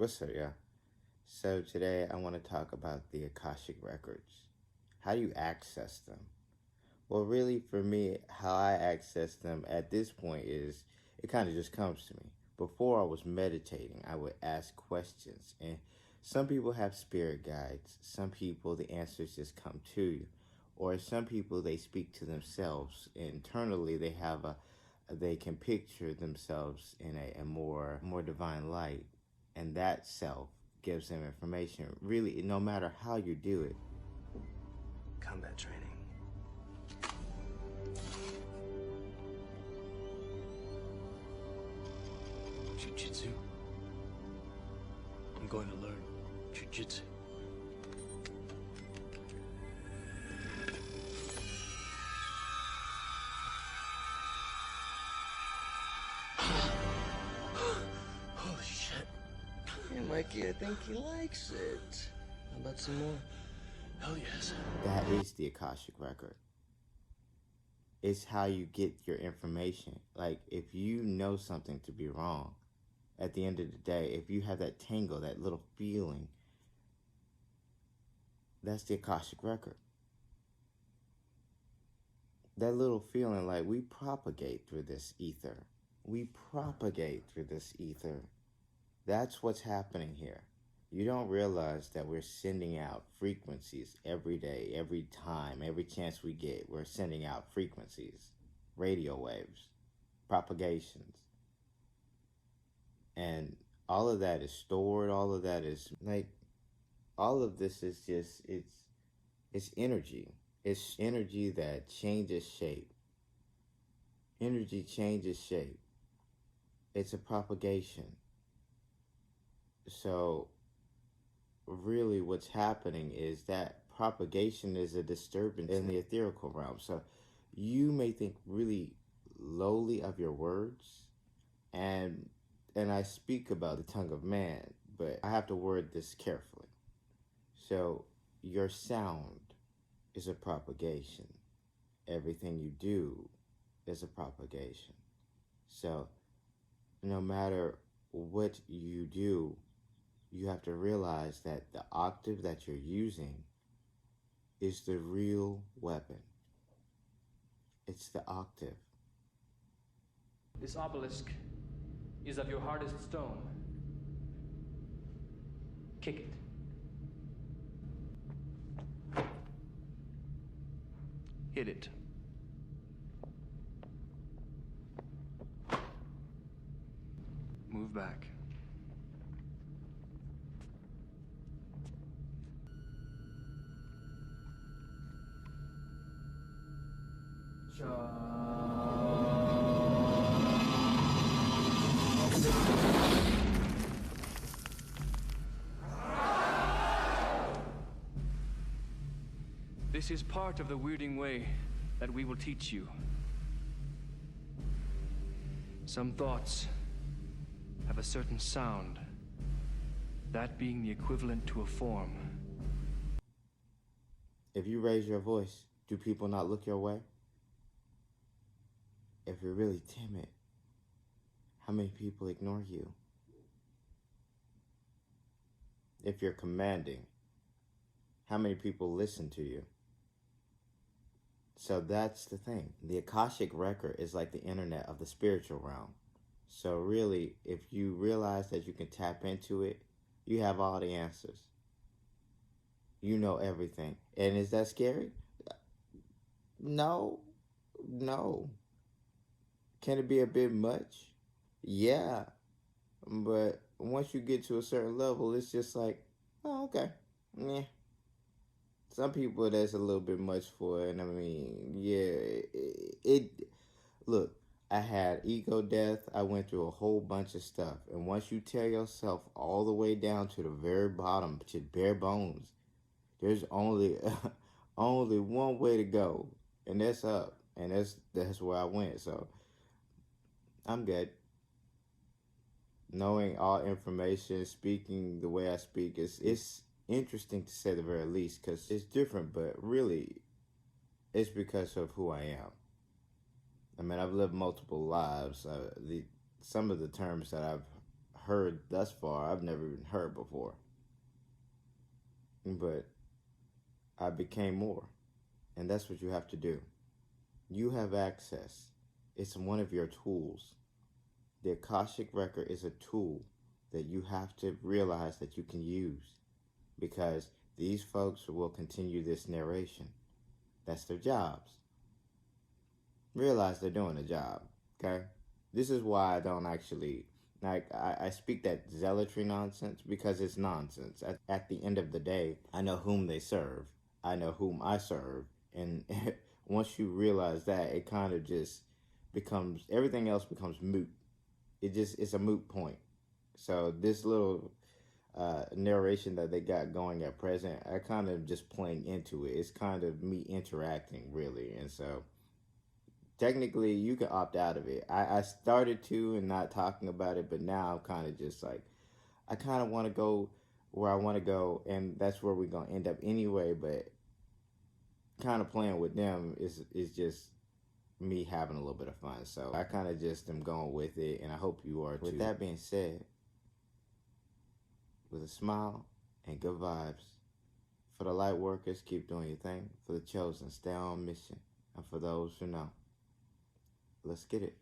What's up, yeah? So today I want to talk about the Akashic Records. How do you access them? Well, really, for me, how I access them at this point is it kind of just comes to me. Before I was meditating, I would ask questions, and some people have spirit guides. Some people, the answers just come to you, or some people they speak to themselves internally. They can picture themselves in a more divine light, and that self gives them information. Really, no matter how you do it. Combat training. Jiu-jitsu. I'm going to learn jiu-jitsu. Holy shit. Hey, Mikey, I think he likes it. How about some more? Hell yes. That is the Akashic Record. It's how you get your information. Like, if you know something to be wrong, at the end of the day, if you have that tingle, that little feeling, that's the Akashic Record. That little feeling, like, we propagate through this ether. We propagate through this ether. That's what's happening here. You don't realize that we're sending out frequencies every day, every time, every chance we get. We're sending out frequencies, radio waves, propagations. And all of that is stored. All of that is all of this is just, it's energy. It's energy that changes shape. Energy changes shape. It's a propagation. So really what's happening is that propagation is a disturbance in the etherical realm. So you may think really lowly of your words, and I speak about the tongue of man, but I have to word this carefully. So your sound is a propagation. Everything you do is a propagation. So no matter what you do, you have to realize that the octave that you're using is the real weapon. It's the octave. This obelisk is of your hardest stone. Kick it. Hit it. Move back. This is part of the weirding way that we will teach you. Some thoughts have a certain sound, that being the equivalent to a form. If you raise your voice, do people not look your way? If you're really timid, how many people ignore you? If you're commanding, how many people listen to you? So that's the thing. The Akashic Record is like the internet of the spiritual realm. So really, if you realize that you can tap into it, you have all the answers. You know everything. And is that scary? No. Can it be a bit much? Yeah. But once you get to a certain level, it's just like, oh, okay. Yeah. Some people that's a little bit much for, and I mean, yeah, look, I had ego death. I went through a whole bunch of stuff. And once you tear yourself all the way down to the very bottom, to bare bones, there's only one way to go, and that's up. And that's where I went. So I'm good. Knowing all information, speaking the way I speak, it's interesting to say the very least, because it's different, but really it's because of who I am. I mean, I've lived multiple lives. Some of the terms that I've heard thus far, I've never even heard before. But I became more. And that's what you have to do. You have access. It's one of your tools. The Akashic Record is a tool that you have to realize that you can use, because these folks will continue this narration. That's their jobs. Realize they're doing a job, okay? This is why I don't actually, I speak that zealotry nonsense, because it's nonsense. At the end of the day, I know whom they serve. I know whom I serve. And once you realize that, it kind of just becomes, everything else becomes moot. It's a moot point. So this little narration that they got going at present, I kind of just playing into it. It's kind of me interacting, really. And so technically you can opt out of it. I started to and not talking about it, but now I'm kind of just like, I kind of want to go where I want to go, and that's where we're going to end up anyway. But kind of playing with them is just me having a little bit of fun. So I kind of just am going with it, and I hope you are too. With that being said, with a smile and good vibes, for the light workers, keep doing your thing. For the chosen, stay on mission. And for those who know, let's get it.